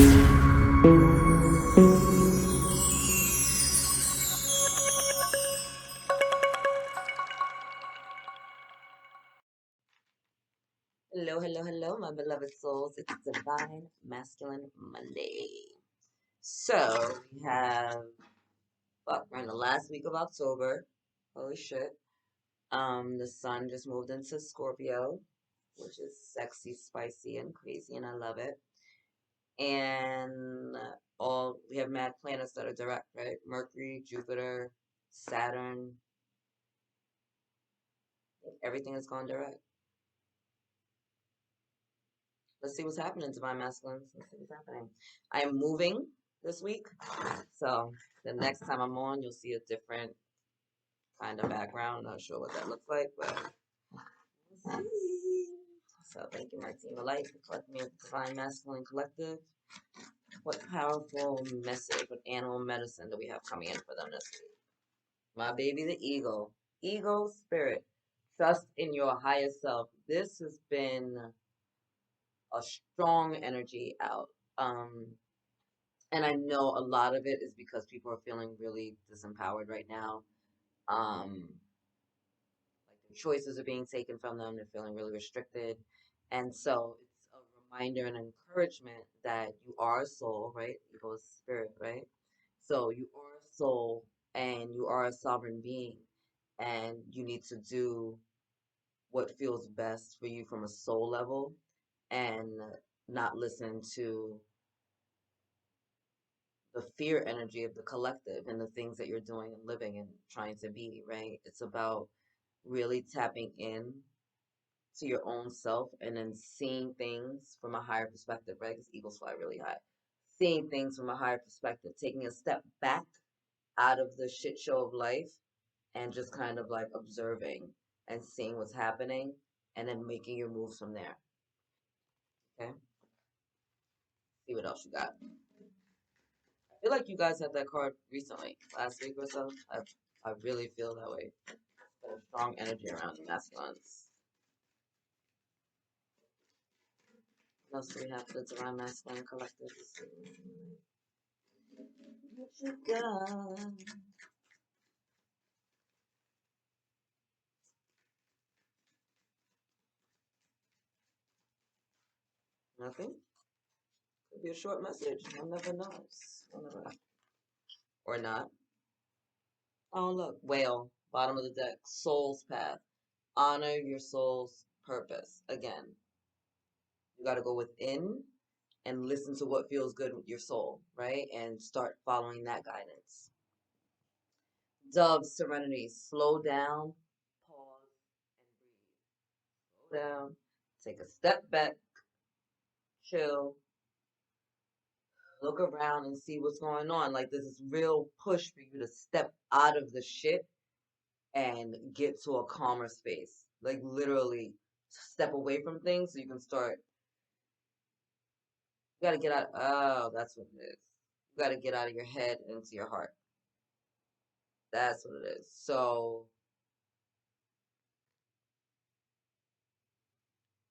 Hello, hello, hello, my beloved souls. It's Divine Masculine Monday. So we have, fuck, we're in the last week of October. Holy shit. The sun just moved into Scorpio, which is sexy, spicy, and crazy, and I love it. And all we have mad planets that are direct, right? Mercury, Jupiter, Saturn, everything is going direct. Let's see what's happening, Divine Masculines. Let's see what's happening. I am moving this week, so the next time I'm on, you'll see a different kind of background. Not sure what that looks like, but we'll see. So thank you, my team of light, for collecting me with the Divine Masculine Collective. What powerful message, what animal medicine do we have coming in for them this week? My baby, the eagle. Eagle spirit. Trust in your higher self. This has been a strong energy out. And I know a lot of it is because people are feeling really disempowered right now. Like their choices are being taken from them. They're feeling really restricted. And so it's a reminder and encouragement that you are a soul, right? Ego is spirit, right? So you are a soul and you are a sovereign being. And you need to do what feels best for you from a soul level and not listen to the fear energy of the collective and the things that you're doing and living and trying to be, right? It's about really tapping in to your own self and then seeing things from a higher perspective, right? Because eagles fly really high. Seeing things from a higher perspective, taking a step back out of the shit show of life and just kind of like observing and seeing what's happening and then making your moves from there. Okay? See what else you got. I feel like you guys had that card recently, last week or so. I really feel that way. Got a strong energy around the masculines. What else do we have for the Divine Masculine Collective? What you got? Nothing? Could be a short message. One never knows. One never knows. Or not. Oh, look. Whale. Bottom of the deck. Soul's path. Honor your soul's purpose. Again, you got to go within and listen to what feels good with your soul, right? And start following that guidance. Dove, serenity. Slow down, pause, and breathe. Slow down, take a step back, chill, look around and see what's going on. Like there's this real push for you to step out of the shit and get to a calmer space. Like literally step away from things so you can start. You gotta get out. Oh, that's what it is. You gotta get out of your head and into your heart. That's what it is. So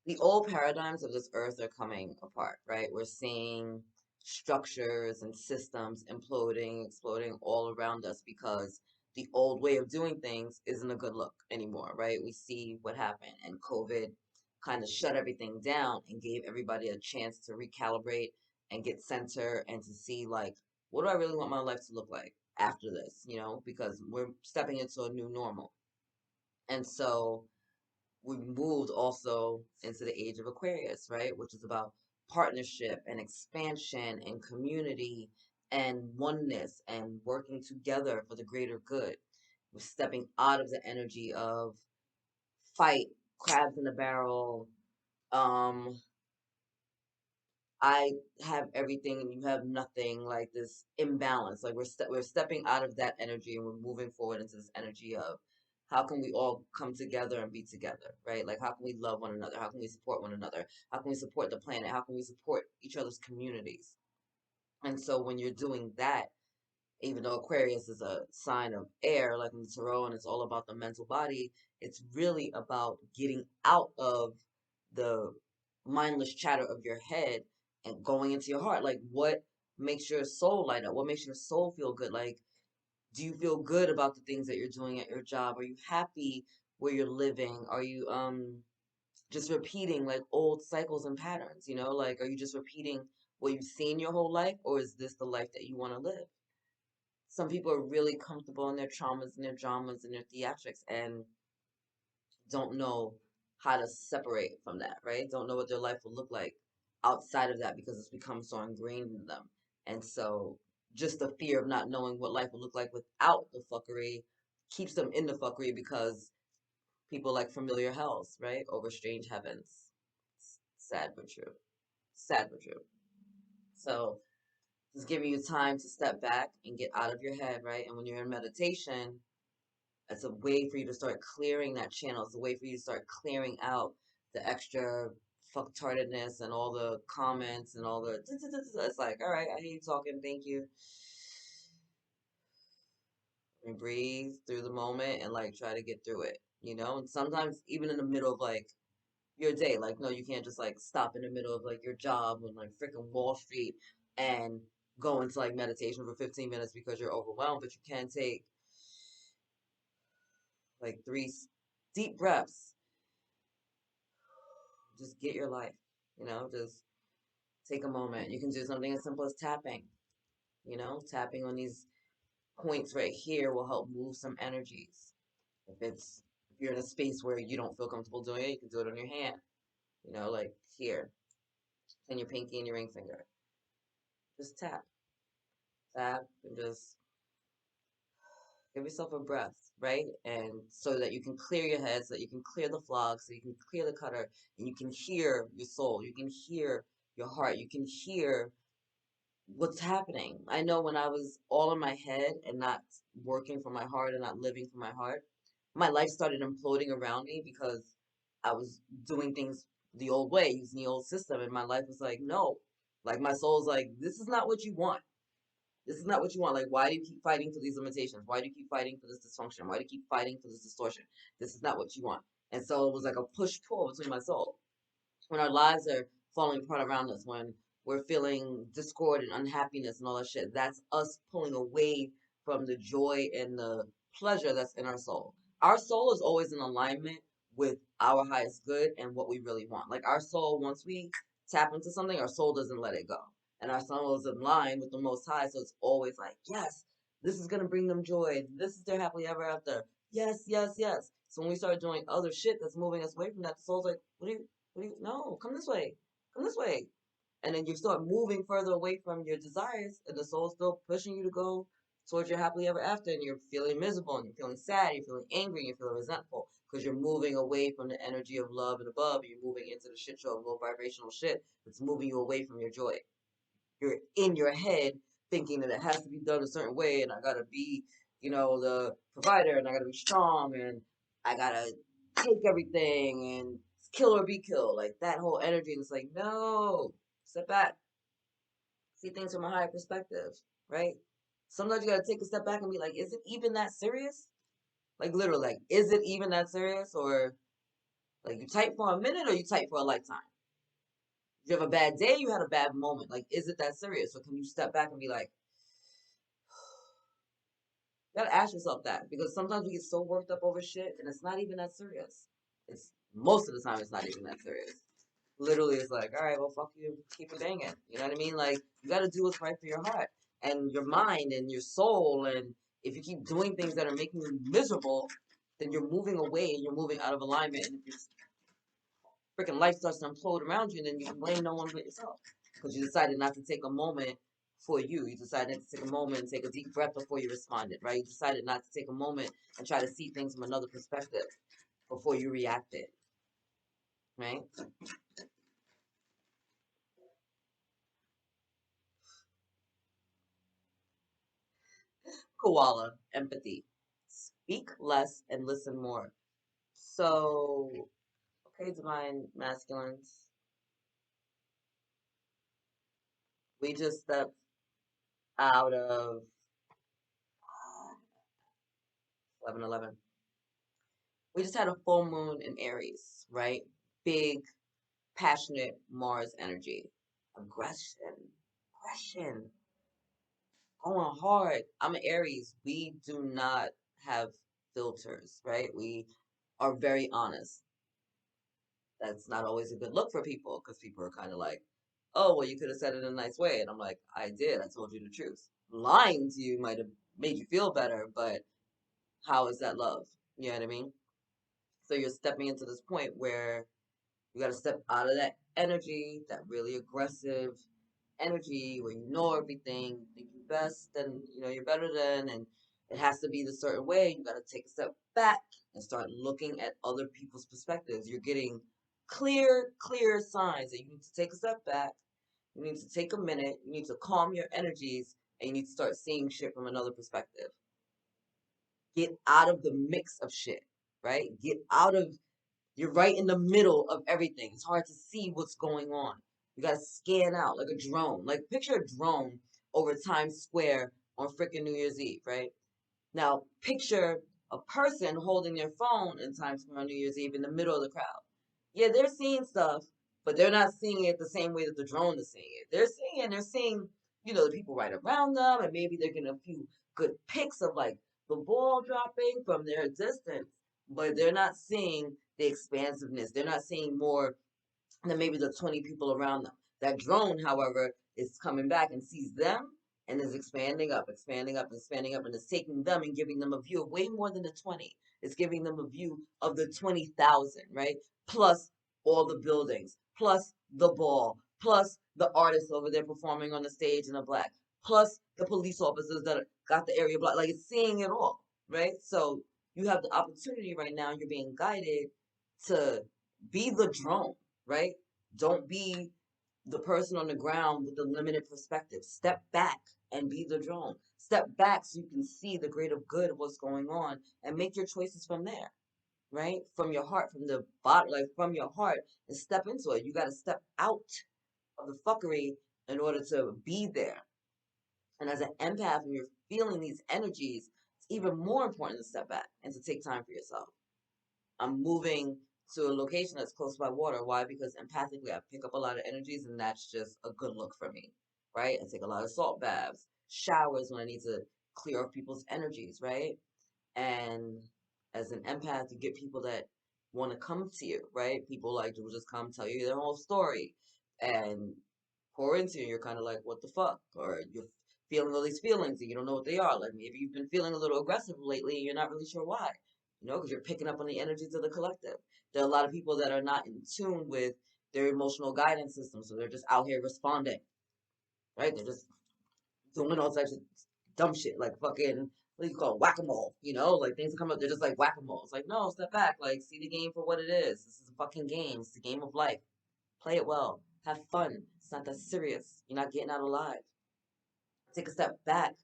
the old paradigms of this earth are coming apart, right? We're seeing structures and systems imploding, exploding all around us because the old way of doing things isn't a good look anymore, right? We see what happened, and COVID kind of shut everything down and gave everybody a chance to recalibrate and get center and to see, like, what do I really want my life to look like after this, because we're stepping into a new normal. And so we moved also into the age of Aquarius, right? Which is about partnership and expansion and community and oneness and working together for the greater good. We're stepping out of the energy of fight, crabs in a barrel. Um, I have everything and you have nothing, like this imbalance. Like we're stepping out of that energy and we're moving forward into this energy of how can we all come together and be together, right? Like how can we love one another? How can we support one another? How can we support the planet? How can we support each other's communities? And so when you're doing that, even though Aquarius is a sign of air, like in the tarot, and it's all about the mental body, it's really about getting out of the mindless chatter of your head and going into your heart. Like, what makes your soul light up? What makes your soul feel good? Like, do you feel good about the things that you're doing at your job? Are you happy where you're living? Are you just repeating like old cycles and patterns, you know? Like, are you just repeating what you've seen your whole life, or is this the life that you want to live? Some people are really comfortable in their traumas and their dramas and their theatrics and don't know how to separate from that, right? Don't know what their life will look like outside of that because it's become so ingrained in them. And so just the fear of not knowing what life will look like without the fuckery keeps them in the fuckery because people like familiar hells, right? Over strange heavens. Sad but true. Sad but true. So just giving you time to step back and get out of your head, right? And when you're in meditation, it's a way for you to start clearing that channel. It's a way for you to start clearing out the extra fucktardedness and all the comments and all the. It's like, all right, I hear you talking. Thank you. And breathe through the moment and like try to get through it, you know? And sometimes even in the middle of like your day, like, no, you can't just like stop in the middle of like your job on like freaking Wall Street and go into like meditation for 15 minutes because you're overwhelmed, but you can take like three deep breaths. Just get your life, you know, just take a moment. You can do something as simple as tapping, you know, tapping on these points right here will help move some energies. If you're in a space where you don't feel comfortable doing it, you can do it on your hand, you know, like here, and your pinky and your ring finger. Just tap, and just give yourself a breath, right? And so that you can clear your head, so that you can clear the fog, so you can clear the clutter, and you can hear your soul, you can hear your heart, you can hear what's happening. I know when I was all in my head and not working from my heart and not living from my heart, my life started imploding around me because I was doing things the old way, using the old system, and my life was like, no. Like my soul's like, this is not what you want. This is not what you want. Like, why do you keep fighting for these limitations? Why do you keep fighting for this dysfunction? Why do you keep fighting for this distortion? This is not what you want. And so it was like a push pull between my soul. When our lives are falling apart around us, when we're feeling discord and unhappiness and all that shit, that's us pulling away from the joy and the pleasure that's in our soul. Our soul is always in alignment with our highest good and what we really want. Like our soul, once we tap into something, our soul doesn't let it go. And our soul is in line with the Most High, so it's always like, yes, this is gonna bring them joy. This is their happily ever after. Yes, yes, yes. So when we start doing other shit that's moving us away from that, the soul's like, what do you, no, come this way. Come this way. And then you start moving further away from your desires, and the soul's still pushing you to go towards your happily ever after, and you're feeling miserable, and you're feeling sad, you're feeling angry, you're feeling resentful, because you're moving away from the energy of love and above, and you're moving into the shit show of low vibrational shit that's moving you away from your joy. You're in your head thinking that it has to be done a certain way, and I gotta be, you know, the provider, and I gotta be strong, and I gotta take everything, and kill or be killed, like that whole energy. And it's like, no, step back, see things from a higher perspective, right? Sometimes you gotta take a step back and be like, is it even that serious? Like literally, like, is it even that serious? Or like you type for a minute or you type for a lifetime? If you have a bad day, you had a bad moment. Like, is it that serious? Or can you step back and be like, you gotta ask yourself that, because sometimes we get so worked up over shit and it's not even that serious. It's most of the time it's not even that serious. Literally, it's like, all right, well, fuck you, keep it banging. You know what I mean? Like, you gotta do what's right for your heart and your mind and your soul. And if you keep doing things that are making you miserable, then you're moving away and you're moving out of alignment. And if your freaking life starts to implode around you, then you can blame no one but yourself because you decided not to take a moment for you. You decided to take a moment and take a deep breath before you responded, right? You decided not to take a moment and try to see things from another perspective before you reacted, right? Koala, empathy. Speak less and listen more. So, okay, divine masculines, we just stepped out of 11:11. We just had a full moon in Aries, right? Big, passionate Mars energy. aggression, aggression, going hard. I'm an Aries. We do not have filters, right? We are very honest. That's not always a good look for people because people are kind of like, oh, well, you could have said it in a nice way. And I'm like, I did. I told you the truth. Lying to you might have made you feel better, but how is that love? You know what I mean? So you're stepping into this point where you got to step out of that energy, that really aggressive energy where you know everything, you think you're best, and you know you're better than, and it has to be the certain way. You got to take a step back and start looking at other people's perspectives. You're getting clear signs that you need to take a step back. You need to take a minute. You need to calm your energies, and you need to start seeing shit from another perspective. Get out of the mix of shit, right? Get out of You're right in the middle of everything. It's hard to see what's going on. You gotta scan out like a drone. Like picture a drone over Times Square on freaking New Year's Eve, right? Now picture a person holding their phone in Times Square on New Year's Eve in the middle of the crowd. Yeah, they're seeing stuff, but they're not seeing it the same way that the drone is seeing it. They're seeing, the people right around them, and maybe they're getting a few good pics of like the ball dropping from their distance, but they're not seeing the expansiveness. They're not seeing more than maybe the 20 people around them. That drone, however, is coming back and sees them and is expanding up, expanding up, expanding up, and is taking them and giving them a view of way more than the 20. It's giving them a view of the 20,000, right? Plus all the buildings, plus the ball, plus the artists over there performing on the stage in a black, plus the police officers that got the area blocked. Like it's seeing it all, right? So you have the opportunity right now, you're being guided to be the drone, right? Don't be the person on the ground with the limited perspective. Step back and be the drone. Step back so you can see the greater good of what's going on and make your choices from there, right? From your heart, from the bottom, like from your heart, and step into it. You got to step out of the fuckery in order to be there. And as an empath, when you're feeling these energies, it's even more important to step back and to take time for yourself. I'm moving to a location that's close by water. Why? Because empathically, I pick up a lot of energies, and that's just a good look for me, right? I take a lot of salt baths, showers when I need to clear off people's energies, right? And as an empath, you get people that want to come to you, right? People like will just come tell you their whole story and pour into you. You're kind of like, what the fuck? Or you're feeling all these feelings and you don't know what they are. Like maybe you've been feeling a little aggressive lately and you're not really sure why, because you're picking up on the energies of the collective. There are a lot of people that are not in tune with their emotional guidance system, so they're just out here responding, right? They're just doing all types of dumb shit, like fucking, what do you call it, whack-a-mole, like things come up, they're just like whack-a-mole. It's like, no, step back, like see the game for what it is. This is a fucking game. It's the game of life. Play it well. Have fun. It's not that serious. You're not getting out alive. Take a step back.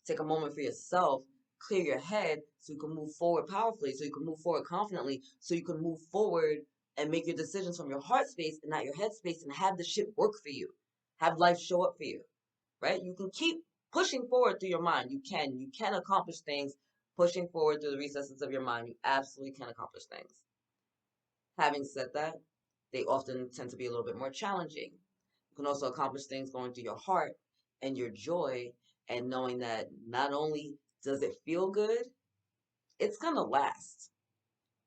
Take a moment for yourself. Clear your head so you can move forward powerfully, so you can move forward confidently, so you can move forward and make your decisions from your heart space and not your head space and have the shit work for you. Have life show up for you, right? You can keep pushing forward through your mind. You can accomplish things pushing forward through the recesses of your mind. You absolutely can accomplish things. Having said that, they often tend to be a little bit more challenging. You can also accomplish things going through your heart and your joy and knowing that not only does it feel good, it's going to last.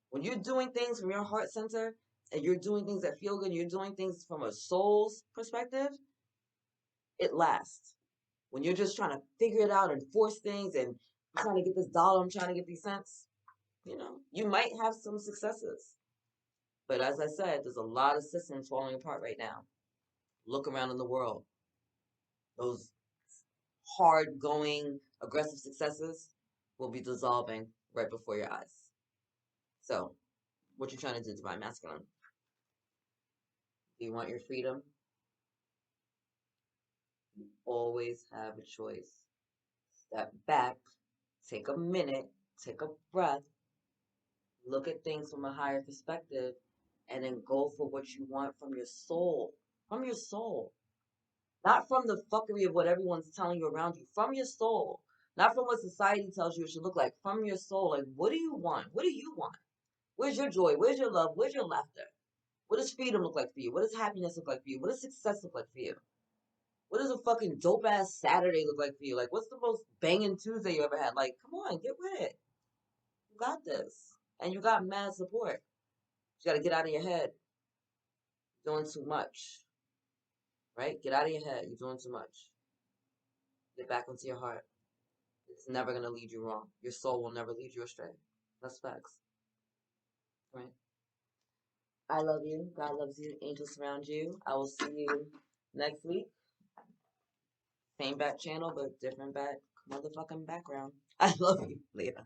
When you're doing things from your heart center and you're doing things that feel good, you're doing things from a soul's perspective, it lasts. When you're just trying to figure it out and force things and I'm trying to get this dollar, I'm trying to get these cents, you might have some successes. But as I said, there's a lot of systems falling apart right now. Look around in the world. Those hard going, aggressive successes will be dissolving right before your eyes. So, what you trying to do, Divine Masculine? Do you want your freedom? You always have a choice. Step back, take a minute, take a breath, look at things from a higher perspective, and then go for what you want from your soul. From your soul. Not from the fuckery of what everyone's telling you around you. From your soul. Not from what society tells you it should look like. From your soul. Like, what do you want? What do you want? Where's your joy? Where's your love? Where's your laughter? What does freedom look like for you? What does happiness look like for you? What does success look like for you? What does a fucking dope ass Saturday look like for you? Like, what's the most banging Tuesday you ever had? Like, come on, get with it. You got this. And you got mad support. You gotta get out of your head. You're doing too much. Right? Get out of your head. You're doing too much. Get back into your heart. It's never gonna lead you wrong. Your soul will never lead you astray. That's facts. Right? I love you. God loves you. Angels surround you. I will see you next week. Same back channel, but different back motherfucking background. I love you. Later.